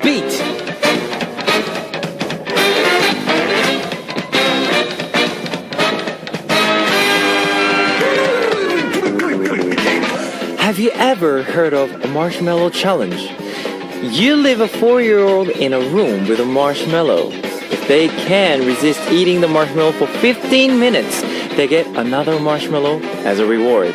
Beat. Have you ever heard of a marshmallow challenge? You leave a 4-year-old in a room with a marshmallow. If they can resist eating the marshmallow for 15 minutes, they get another marshmallow as a reward.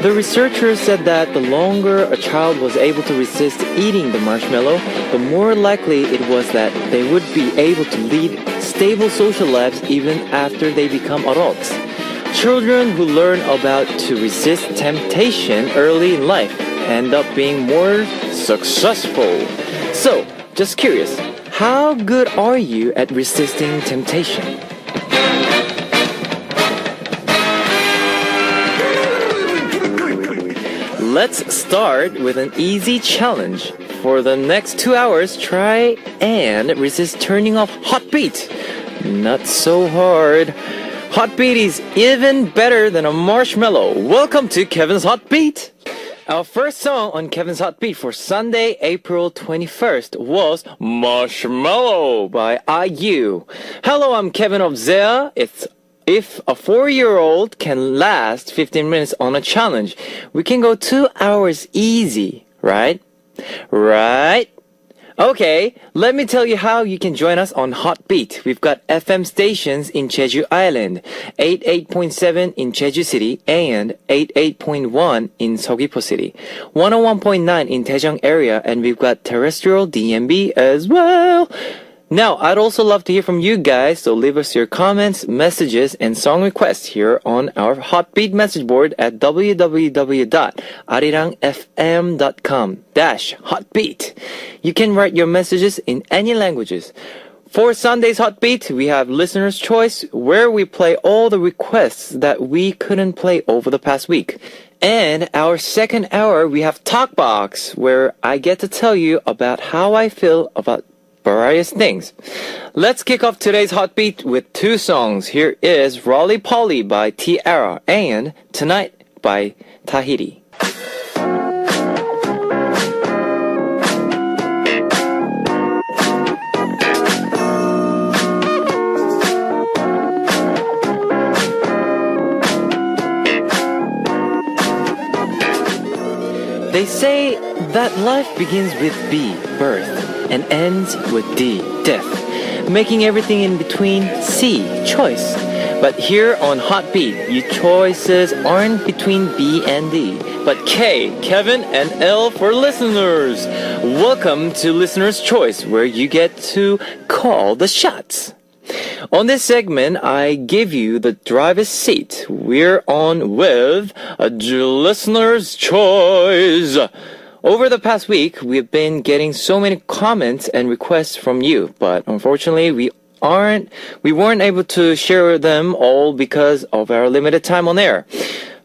The researchers said that the longer a child was able to resist eating the marshmallow, the more likely it was that they would be able to lead stable social lives even after they become adults. Children who learn about to resist temptation early in life end up being more successful. So, just curious, how good are you at resisting temptation? Let's start with an easy challenge. For the next 2 hours, try and resist turning off Heartbeat. Not so hard. Heartbeat is even better than a marshmallow. Welcome to Kevin's Heartbeat. Our first song on Kevin's Heartbeat for Sunday, April 21st was Marshmallow by IU. Hello, I'm Kevin of Zea. If a 4-year-old can last 15 minutes on a challenge, we can go 2 hours easy, right? Right? Okay, let me tell you how you can join us on Heartbeat. We've got FM stations in Jeju Island, 88.7 in Jeju City, and 88.1 in Seogwipo City, 101.9 in Daejeong area, and we've got terrestrial DMB as well. Now, I'd also love to hear from you guys, so leave us your comments, messages, and song requests here on our Heartbeat message board at www.arirangfm.com/heartbeat. You can write your messages in any languages. For Sunday's Heartbeat, we have Listener's Choice, where we play all the requests that we couldn't play over the past week. And our second hour, we have Talkbox, where I get to tell you about how I feel about various things. Let's kick off today's Heartbeat with 2 songs. Here is Rolly Polly by T-Ara and Tonight by Tahiti. They say that life begins with B, birth, and ends with D, death, making everything in between C, choice. But here on Heartbeat, your choices aren't between B and D, but K, Kevin, and L for listeners. Welcome to Listener's Choice, where you get to call the shots. On this segment, I give you the driver's seat. We're on with a Listener's Choice. Over the past week, we've been getting so many comments and requests from you, but unfortunately, we weren't able to share them all because of our limited time on air.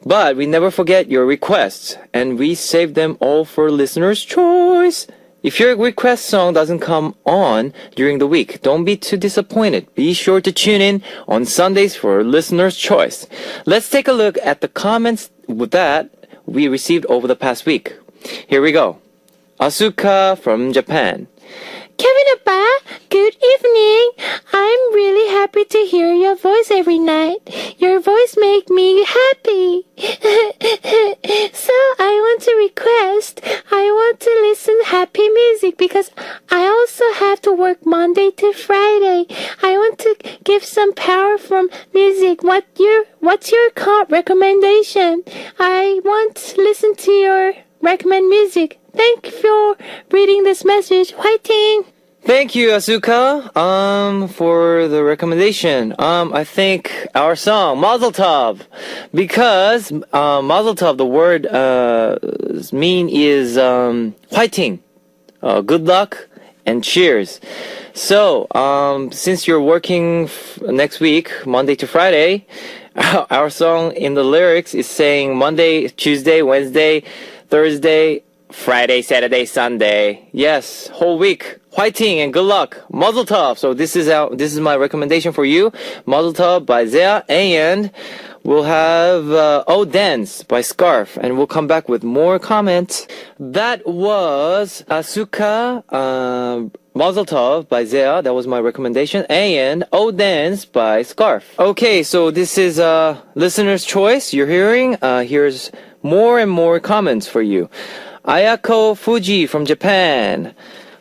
But we never forget your requests, and we save them all for Listener's Choice. If your request song doesn't come on during the week, don't be too disappointed. Be sure to tune in on Sundays for Listener's Choice. Let's take a look at the comments that we received over the past week. Here we go. Asuka from Japan. Kevin Oppa, good evening. I'm really happy to hear your voice every night. Your voice makes me happy. So I want to request, I want to listen happy music because I also have to work Monday to Friday. I want to give some power from music. What's your recommendation? I want to listen to your recommend music. Thank you for reading this message. Whiting! Thank you, Asuka, for the recommendation. I think our song, Mazel Tov, because, Mazel Tov, the word, mean is, whiting, good luck, and cheers. So, since you're working next week, Monday to Friday, our song in the lyrics is saying Monday, Tuesday, Wednesday, Thursday, Friday, Saturday, Sunday. Yes, whole week. Whiting and good luck. Mazel Tov. So this is my recommendation for you. Mazel Tov by Zea. And We'll have Oh Dance by Scarf, and we'll come back with more comments. That was Asuka Mazel Tov by Zea. That was my recommendation. And Oh Dance by Scarf. Okay, so this is listener's choice. You're hearing. Here's more and more comments for you. Ayako Fuji from Japan.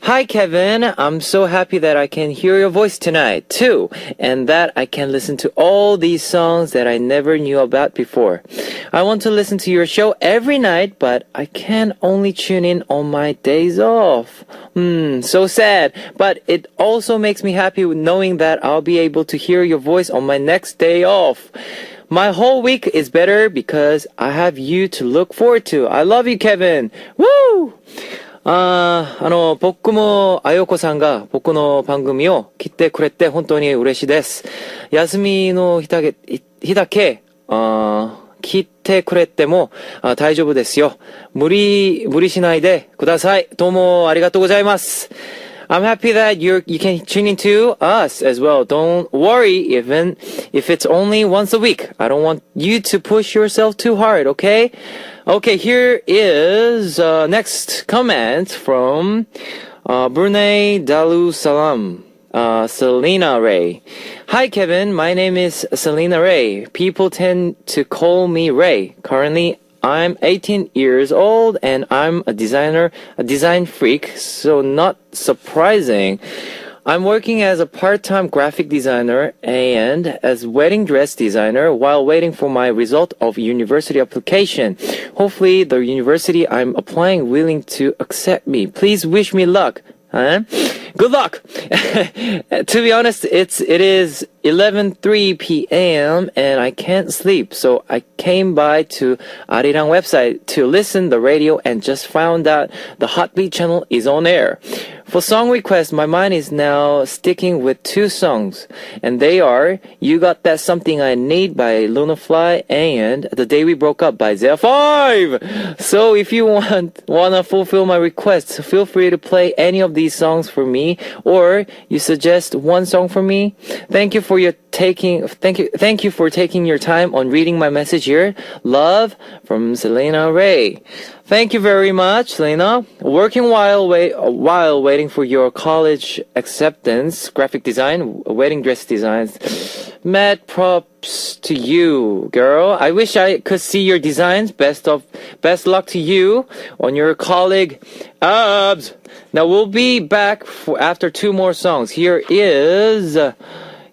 Hi Kevin, I'm so happy that I can hear your voice tonight too, and that I can listen to all these songs that I never knew about before. I want to listen to your show every night, but I can only tune in on my days off. So sad, but it also makes me happy knowing that I'll be able to hear your voice on my next day off. My whole week is better because I have you to look forward to. I love you, Kevin. Woo! 僕もあよこさんが僕の番組を聞いてくれて本当に嬉しいです。休みの日だけ、聞いてくれても大丈夫ですよ。無理しないでください。どうもありがとうございます。I'm happy that you can tune into us as well. Don't worry even if it's only once a week. I don't want you to push yourself too hard, okay? Okay, here is next comment from Brunei Darussalam. Selena Ray. Hi Kevin, my name is Selena Ray. People tend to call me Ray. Currently, I'm 18 years old and I'm a design freak, so not surprising. I'm working as a part-time graphic designer and as wedding dress designer while waiting for my result of university application. Hopefully the university I'm applying willing to accept me. Please wish me luck. Huh? Good luck! To be honest, it is 11:03 p.m. and I can't sleep, so I came by to Arirang website to listen the radio and just found out the Heartbeat channel is on air. For song requests, my mind is now sticking with two songs, and they are You Got That Something I Need by Lunafly and The Day We Broke Up by Zea 5. So if you wanna fulfill my requests, feel free to play any of these songs for me, or you suggest one song for me. Thank you for taking your time on reading my message here. Love from Selena Ray. Thank you very much, Selena. Working while waiting for your college acceptance, graphic design, wedding dress designs. Mad props to you, girl. I wish I could see your designs. Best luck to you on your college abs. Now we'll be back after two more songs. Here is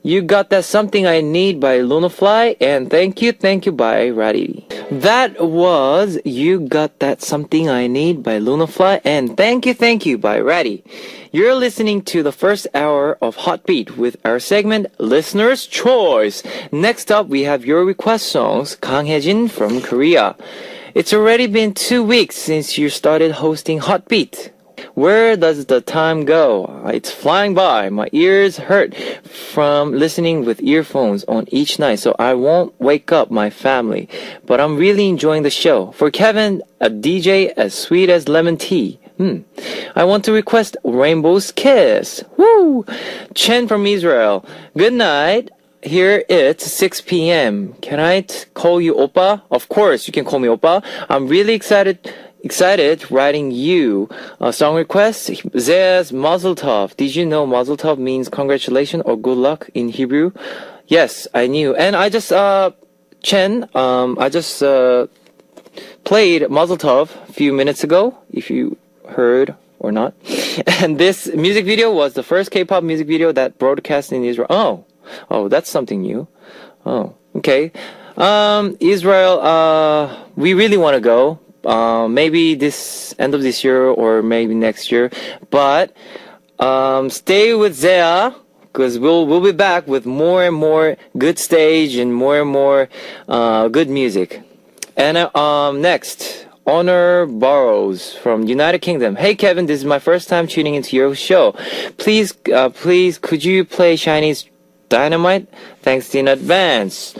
You Got That Something I Need by Lunafly and Thank You by Ratty. That was You Got That Something I Need by Lunafly and Thank You by Ratty. You're listening to the first hour of Heartbeat with our segment Listener's Choice. Next up, we have your request songs, Kang Hae-jin from Korea. It's already been 2 weeks since you started hosting Heartbeat. Where does the time go? It's flying by. My ears hurt from listening with earphones on each night, so I won't wake up my family. But I'm really enjoying the show. For Kevin, a DJ as sweet as lemon tea. I want to request Rainbow's Kiss. Woo! Chen from Israel. Good night. Here it's 6 p.m. Can I call you Oppa? Of course, you can call me Oppa. I'm really excited writing you a song request. Zea's Mazel Tov. Did you know Mazel Tov means congratulations or good luck in Hebrew? Yes, I knew. And I just, Chen, I just played Mazel Tov a few minutes ago, if you heard or not. And this music video was the first K-pop music video that broadcast in Israel. Oh, that's something new. Oh, okay. Israel, we really want to go. Maybe this end of this year or maybe next year. But stay with Zea because we'll be back with more and more good stage and more good music. And next, Honor Burrows from United Kingdom. Hey Kevin, this is my first time tuning into your show. Please, could you play Chinese Dynamite? Thanks in advance.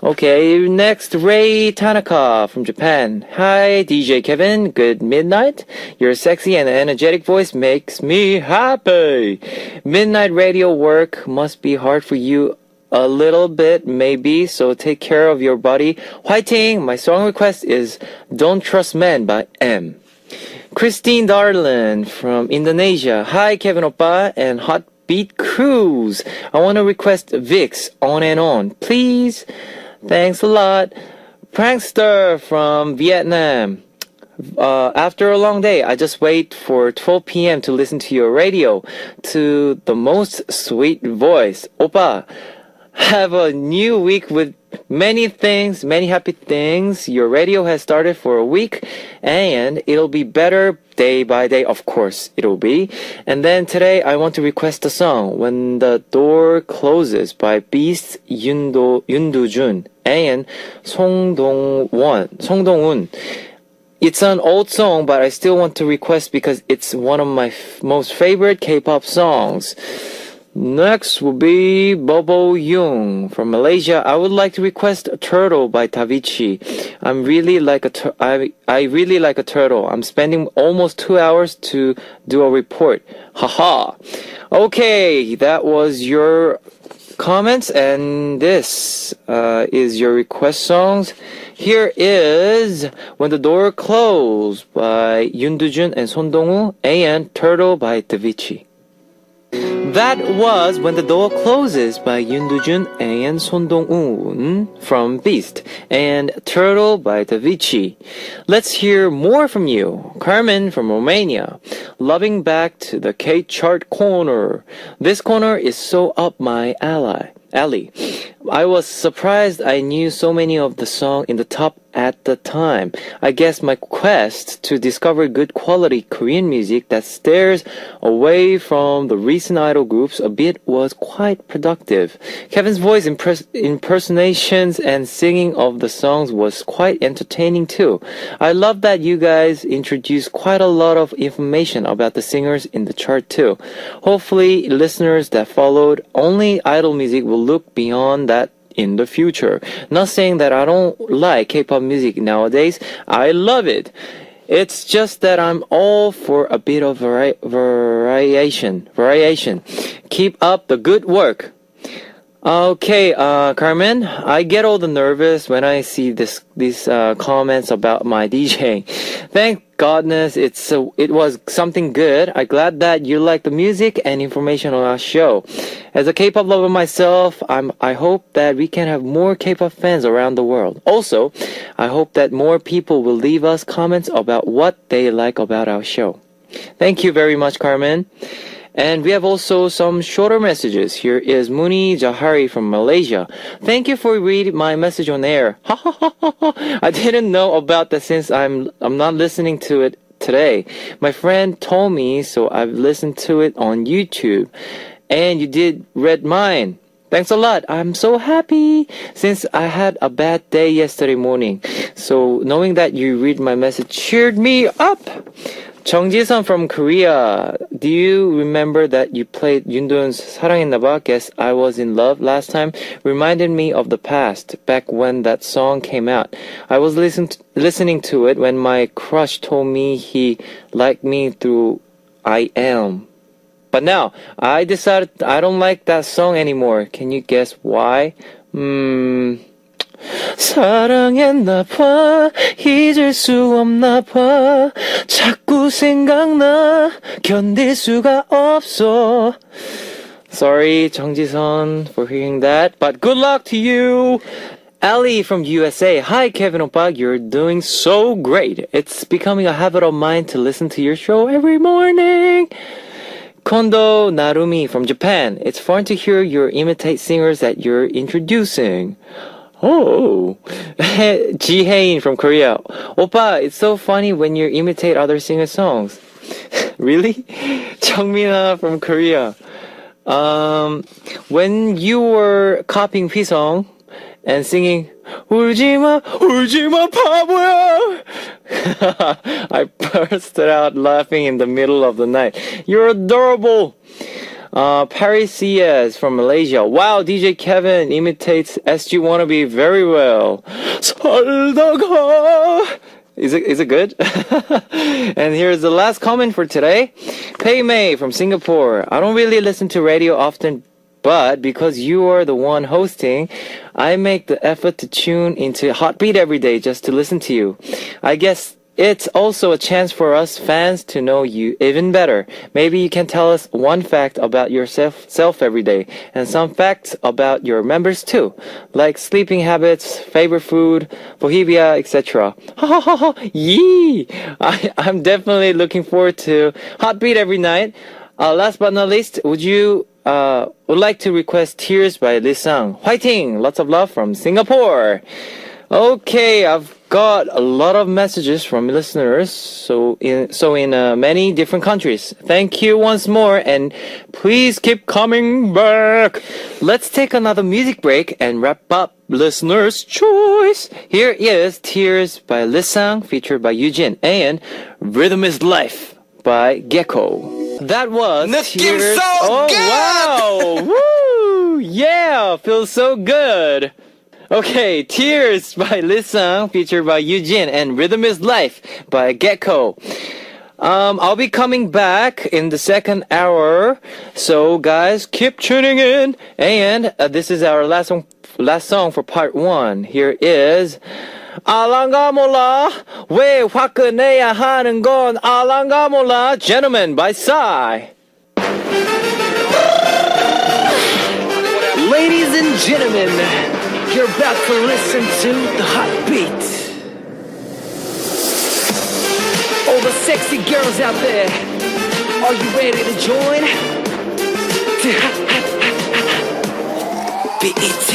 Okay, next, Ray Tanaka from Japan. Hi, DJ Kevin. Good midnight. Your sexy and energetic voice makes me happy. Midnight radio work must be hard for you a little bit, maybe, so take care of your body. 화이팅! My song request is Don't Trust Men by M. Christine Darlin from Indonesia. Hi, Kevin Oppa and Hot Beat Cruise. I want to request Vicks On and On, please. Thanks a lot. Prankster from Vietnam. After a long day, I just wait for 12 p.m. to listen to your radio. To the most sweet voice. Oppa, have a new week with many things, many happy things. Your radio has started for a week and it'll be better day by day. Of course, it'll be. And then today I want to request a song, When the Door Closes by Beast, Yoon-Do-jun and Song Dong-un. It's an old song, but I still want to request because it's one of my most favorite K-pop songs. Next will be Bobo Young from Malaysia. I would like to request Turtle by Tavichi. I really like a turtle. I'm spending almost 2 hours to do a report. Haha. Okay, that was your comments, and this is your request songs. Here is When the Door Closes by Yoon Do-jun and Son Dong-woo and Turtle by Tavichi. That was When the Door Closes by Yoon Do-jun and Son Dong-woo from Beast and Turtle by Tavichi. Let's hear more from you. Carmen from Romania. Loving back to the K-chart corner. This corner is so up my alley. I was surprised I knew so many of the songs in the top at the time. I guess my quest to discover good quality Korean music that stays away from the recent idol groups a bit was quite productive. Kevin's voice impersonations and singing of the songs was quite entertaining too. I love that you guys introduced quite a lot of information about the singers in the chart too. Hopefully listeners that followed only idol music will look beyond that in the future. Not saying that I don't like K-pop music nowadays. I love it. It's just that I'm all for a bit of variation. Keep up the good work. Okay, Carmen, I get all the nervous when I see these comments about my DJing. Thank goodness it was something good. I'm glad that you like the music and information on our show. As a K-pop lover myself, I hope that we can have more K-pop fans around the world. Also, I hope that more people will leave us comments about what they like about our show. Thank you very much, Carmen. And we have also some shorter messages. Here is Muni Jahari from Malaysia. Thank you for reading my message on air. I didn't know about that since I'm not listening to it today. My friend told me, so I've listened to it on YouTube. And you did read mine. Thanks a lot. I'm so happy since I had a bad day yesterday morning. So knowing that you read my message cheered me up. Chung Ji-sun from Korea. Do you remember that you played Yoon-do's 사랑했나봐? Guess I Was in Love last time? Reminded me of the past, back when that song came out. I was listening to it when my crush told me he liked me through I Am. But now, I decided I don't like that song anymore. Can you guess why? 사랑했나봐 잊을 수 없나봐 자꾸 생각나 견딜 수가 없어. Sorry, 정지선, for hearing that, but good luck to you. Ali from USA. Hi, Kevin Oppa. You're doing so great. It's becoming a habit of mine to listen to your show every morning. Kondo Narumi from Japan. It's fun to hear you imitate singers that you're introducing. Oh, Ji Hain from Korea. Oppa, it's so funny when you imitate other singers' songs. Really? Changmina from Korea. When you were copying Pisong and singing 울지마 울지마 바보야, I bursted out laughing in the middle of the night. You're adorable. Paris CS from Malaysia. Wow, DJ Kevin imitates SG Wannabe very well. 살다가. Is it good? And here's the last comment for today. Pei Mei from Singapore. I don't really listen to radio often, But because you are the one hosting, I make the effort to tune into Heartbeat every day just to listen to you. I guess it's also a chance for us fans to know you even better. Maybe you can tell us one fact about yourself every day, and some facts about your members too, like sleeping habits, favorite food, Bohemia, etc. Ha ha ha ha! Yee! I'm definitely looking forward to Heartbeat every night. Last but not least, would like to request Tears by Lisang. Fighting! Lots of love from Singapore. Okay, I've got a lot of messages from listeners, so in many different countries. Thank you once more, and please keep coming back. Let's take another music break and wrap up Listener's Choice. Here is Tears by Lisang, featured by Eugene, and Rhythm is Life by Gecko. That was Tears. Oh wow! Woo! Yeah, feels so good. Okay, Tears by Lisang, featured by Eugene, and Rhythm is Life by Gecko. I'll be coming back in the second hour, so guys, keep tuning in. And this is our last song for part 1. Here is 알랑가 몰라 왜 화끈해야 하는 건 알랑가 몰라 Gentlemen by Psy. Ladies and gentlemen, you're about to listen to the Heartbeat. All the sexy girls out there, are you ready to join? BET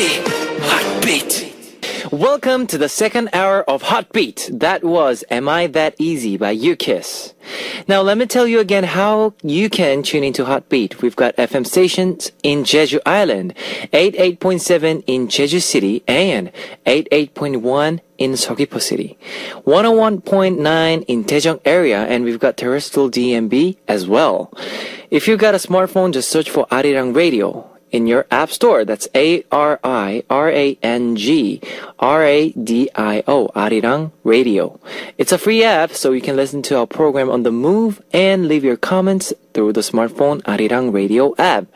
Heartbeat. Welcome to the second hour of Heartbeat. That was Am I That Easy by UKISS. Now let me tell you again how you can tune into Heartbeat. We've got FM stations in Jeju Island, 88.7 in Jeju City, and 88.1 in Seogwipo City, 101.9 in Daejeong area, and we've got terrestrial DMB as well. If you've got a smartphone, just search for Arirang Radio in your app store. That's ARIRANG RADIO, Arirang Radio. It's a free app, so you can listen to our program on the move and leave your comments through the smartphone Arirang Radio app.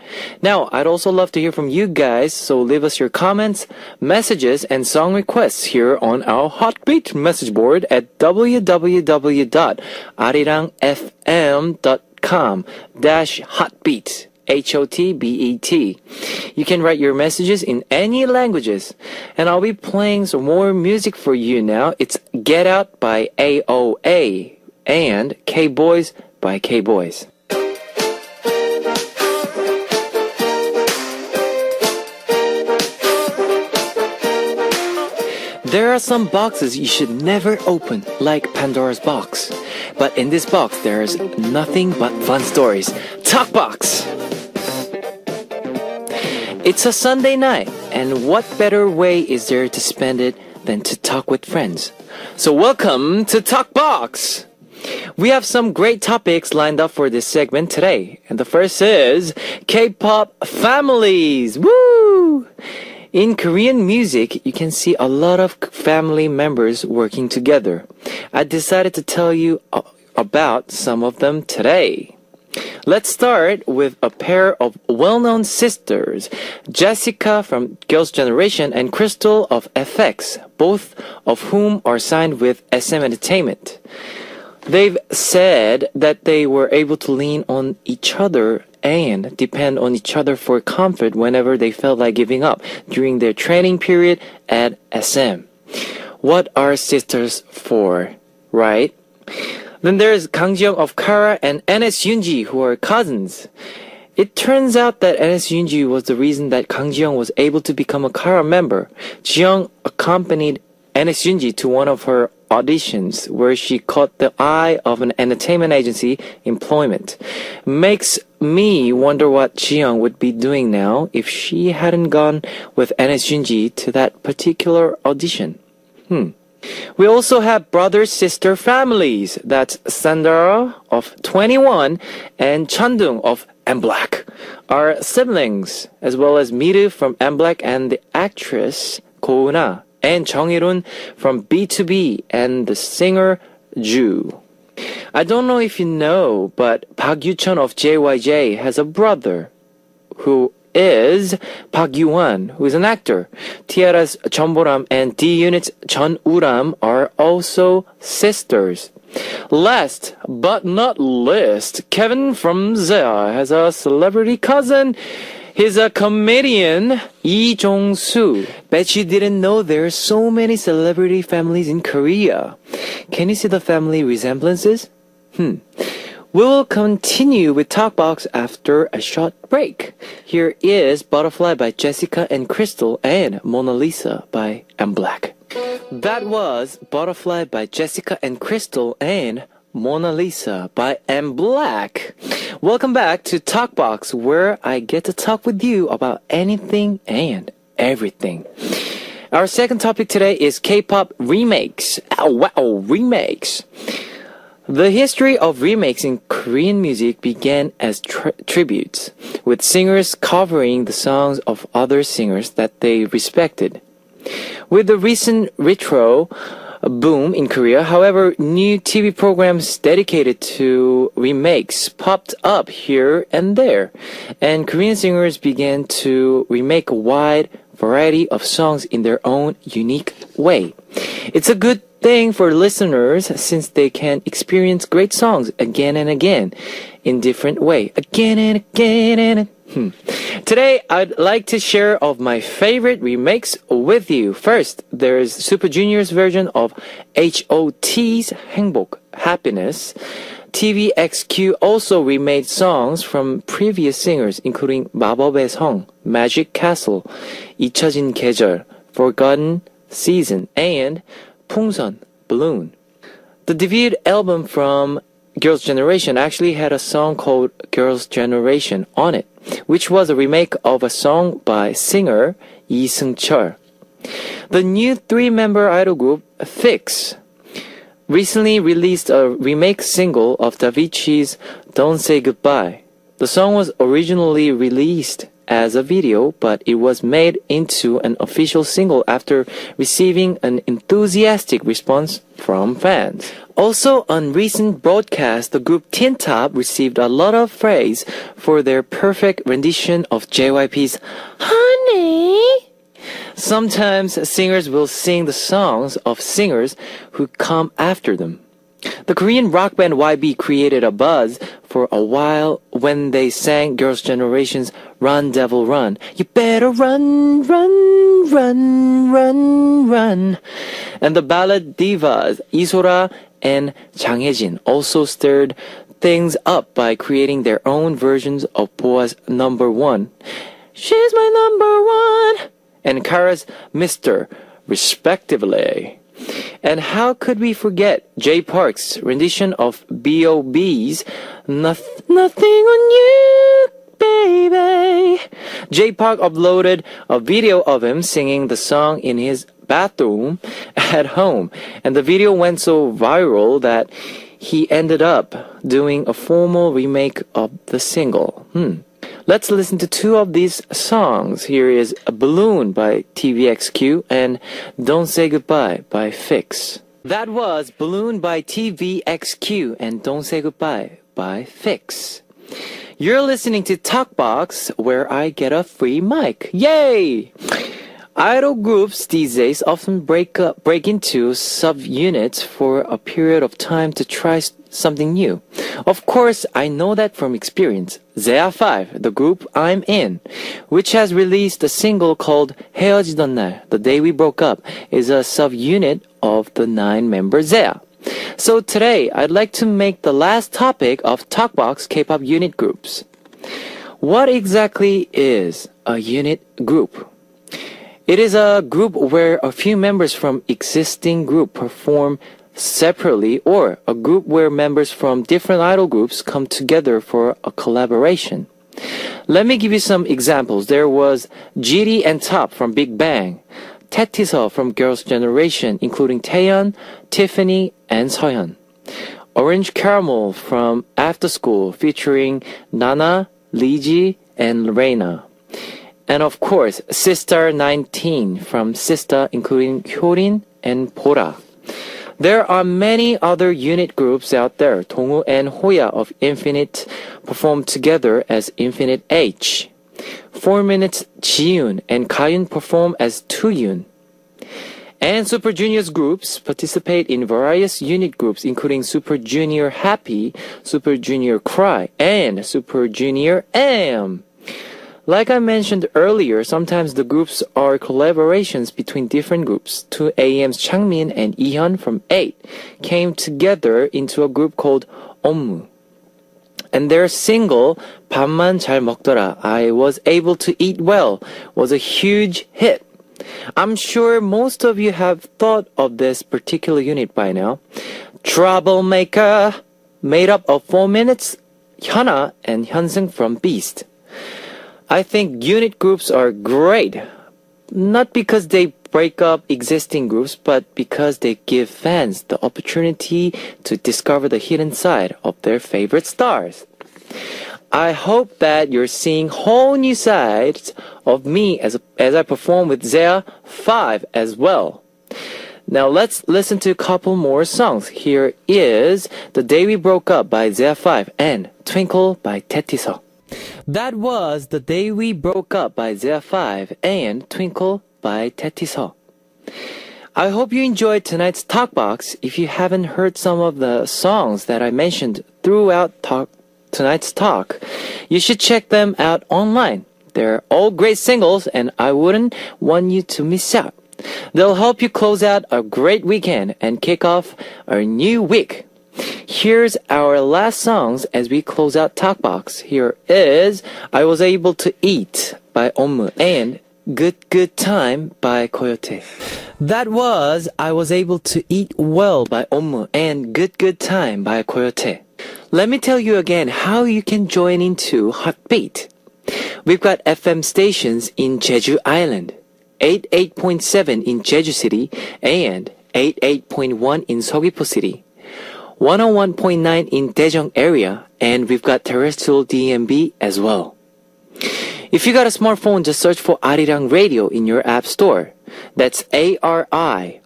Now, I'd also love to hear from you guys, so leave us your comments, messages, and song requests here on our Heartbeat message board at www.arirangfm.com/Heartbeat. HOTBET. You can write your messages in any languages. And I'll be playing some more music for you now. It's Get Out by AOA and K-Boys by K-Boys. There are some boxes you should never open, like Pandora's box. But in this box, there's nothing but fun stories. Talk Box! It's a Sunday night, and what better way is there to spend it than to talk with friends? So welcome to Talk Box! We have some great topics lined up for this segment today, and the first is K-pop families! Woo! In Korean music, you can see a lot of family members working together. I decided to tell you about some of them today. Let's start with a pair of well-known sisters, Jessica from Girls' Generation and Crystal of FX, both of whom are signed with SM Entertainment. They've said that they were able to lean on each other and depend on each other for comfort whenever they felt like giving up during their training period at SM. What are sisters for, right? Then there's Kang Ji-young of Kara and NS Yoonji, who are cousins. It turns out that NS Yoonji was the reason that Kang Ji-young was able to become a Kara member. Ji-young accompanied NS Yoonji to one of her auditions where she caught the eye of an entertainment agency employment. Makes me wonder what Ji-young would be doing now if she hadn't gone with NS Yoonji to that particular audition. We also have brother-sister families. That's Sandara of 21 and Chandung of MBLAQ. Our siblings, as well as Miru from MBLAQ and the actress Ko-euna, and Jung Il-hoon from B2B and the singer Ju. I don't know if you know, but Park Yu-chun of JYJ has a brother who is Park Yoo-hwan, who is an actor. Tiara's Jeon Boram and D-Unit's Jeon Woo-ram are also sisters. Last but not least, Kevin from ZEA has a celebrity cousin. He's a comedian, Lee Jong-soo. Bet you didn't know there are so many celebrity families in Korea. Can you see the family resemblances? We will continue with Talkbox after a short break. Here is Butterfly by Jessica and Crystal and Mona Lisa by M. Black. That was Butterfly by Jessica and Crystal and Mona Lisa by M. Black. Welcome back to Talkbox, where I get to talk with you about anything and everything. Our second topic today is K-pop remakes. Remakes. The history of remakes in Korean music began as tributes, with singers covering the songs of other singers that they respected. With the recent retro boom in Korea, however, new TV programs dedicated to remakes popped up here and there, and Korean singers began to remake a wide variety of songs in their own unique way. It's a good thing for listeners since they can experience great songs again and again in different way. Again and again and Today, I'd like to share of my favorite remakes with you. First, there's Super Junior's version of H.O.T's 행복, Happiness. TVXQ also remade songs from previous singers, including 마법의 성, Magic Castle, 잊혀진 계절, Forgotten Season, and 풍선, Balloon. The debut album from Girls' Generation actually had a song called Girls' Generation on it, which was a remake of a song by singer Lee Seung-chul. The new three-member idol group Fix recently released a remake single of Davichi's Don't Say Goodbye. The song was originally released as a video, but it was made into an official single after receiving an enthusiastic response from fans. Also, on recent broadcasts, the group Teen Top received a lot of praise for their perfect rendition of JYP's Honey. Sometimes singers will sing the songs of singers who come after them. The Korean rock band YB created a buzz for a while when they sang Girls' Generation's Run Devil Run. You better run, run, run, run, run. And the ballad divas Isora and Jang Hae-jin also stirred things up by creating their own versions of Boa's Number One, She's My Number One, and Kara's Mr., respectively. And how could we forget Jay Park's rendition of B.O.B's Nothing on You, Baby? Jay Park uploaded a video of him singing the song in his bathroom at home, and the video went so viral that he ended up doing a formal remake of the single. Let's listen to two of these songs. Here is A Balloon by TVXQ and Don't Say Goodbye by Fix. That was Balloon by TVXQ and Don't Say Goodbye by Fix. You're listening to Talkbox, where I get a free mic. Yay! Idol groups these days often break into subunits for a period of time to try something new. Of course, I know that from experience. ZEA 5, the group I'm in, which has released a single called 헤어지던 날, The Day We Broke Up, is a subunit of the 9-member ZEA. So today, I'd like to make the last topic of Talkbox K-pop unit groups. What exactly is a unit group? It is a group where a few members from existing group perform separately, or a group where members from different idol groups come together for a collaboration. Let me give you some examples. There was GD and Top from Big Bang, Taetisa from Girls' Generation, including Taeyeon, Tiffany, and Seohyun. Orange Caramel from After School, featuring Nana, Leeji, and Reina. And of course, Sistar 19 from Sista, including Hyorin and Bora. There are many other unit groups out there. Dongwoo and Hoya of Infinite performed together as Infinite H. 4 minutes Jiyoon and Kayun perform as Tuyoon. And Super Junior's groups participate in various unit groups including Super Junior Happy, Super Junior Cry, and Super Junior M. Like I mentioned earlier, sometimes the groups are collaborations between different groups. 2AM's Changmin and Ihyun from 8 came together into a group called Ommu. And their single 밥만 잘 먹더라, I was able to eat well, was a huge hit. I'm sure most of you have thought of this particular unit by now. Troublemaker, made up of 4 minutes, Hyuna and Hyunseung from Beast. I think unit groups are great, not because they break up existing groups, but because they give fans the opportunity to discover the hidden side of their favorite stars. I hope that you're seeing whole new sides of me as I perform with ZEA 5 as well. Now let's listen to a couple more songs. Here is The Day We Broke Up by ZEA 5 and Twinkle by Taetiseok. That was The Day We Broke Up by ZEA 5 and Twinkle by Taetiseok. I hope you enjoyed tonight's talk box. If you haven't heard some of the songs that I mentioned throughout tonight's talk, you should check them out online. They're all great singles and I wouldn't want you to miss out. They'll help you close out a great weekend and kick off a new week. Here's our last songs as we close out Talk Box. Here is I Was Able to Eat by Ommu and Good Time by Coyote. That was I Was Able to Eat Well by Ommu and Good Time by Coyote. Let me tell you again how you can join into Heartbeat. We've got FM stations in Jeju Island, 88.7 in Jeju City and 88.1 in Seogwipo City, 101.9 in Daejeong area, and we've got terrestrial DMB as well. If you got a smartphone, just search for Arirang Radio in your app store. That's ARIRANG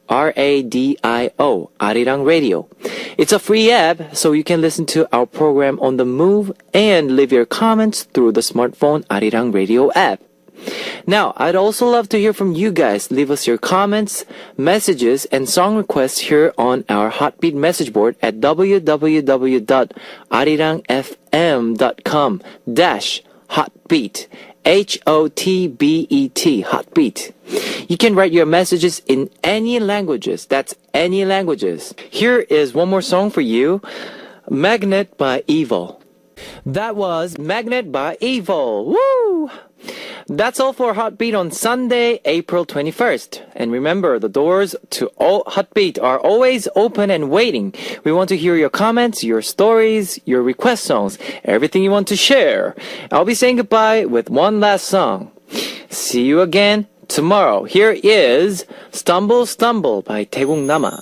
RADIO, Arirang Radio. It's a free app, so you can listen to our program on the move and leave your comments through the smartphone Arirang Radio app. Now, I'd also love to hear from you guys. Leave us your comments, messages, and song requests here on our Heartbeat message board at www.arirangfm.com/Heartbeat. HOTBET, Heartbeat. You can write your messages in any languages. That's any languages. Here is one more song for you. Magnet by Evil. That was Magnet by Evil. Woo! That's all for Heartbeat on Sunday, April 21st. And remember, the doors to all Heartbeat are always open and waiting. We want to hear your comments, your stories, your request songs, everything you want to share. I'll be saying goodbye with one last song. See you again tomorrow. Here is Stumble Stumble by Taeguk Nama.